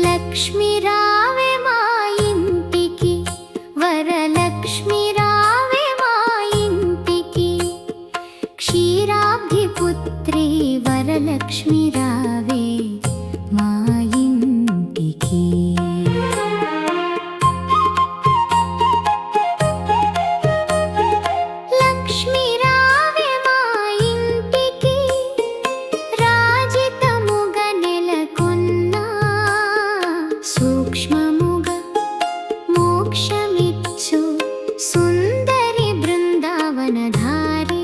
లక్ష్మి రావే మా ఇంటికి, వరలక్ష్మి రావే మా ఇంటికి, క్షీరాబ్ధి పుత్రి వరలక్ష్మి రావే మా ఇంటికి. లక్ష్మి రావే మా ఇంటికి, రాజితముగా నెలకొన్న సూక్ష్మముగా మోక్షమిచ్చు సుందరి బృందావనధారి.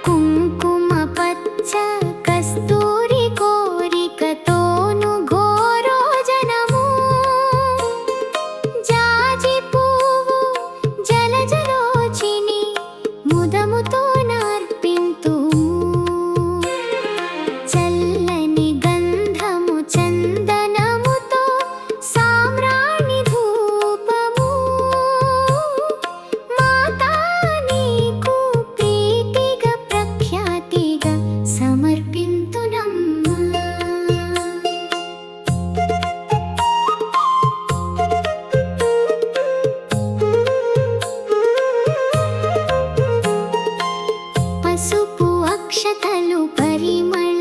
కుంకుమ పచ్చ కస్తూరి కోరికతోను ఘోరోజనము, జాజి పువ్వు జలజలోచిని ముదముతో నర్పింతుము. చల్లని గంధము చందనముతో సామ్రాణి ధూపము, మాతా నీకు ప్రీతిగా ప్రఖ్యాతిగా సమర్పింతునమ్మా. పసుపు అక్షతలు పరిమళ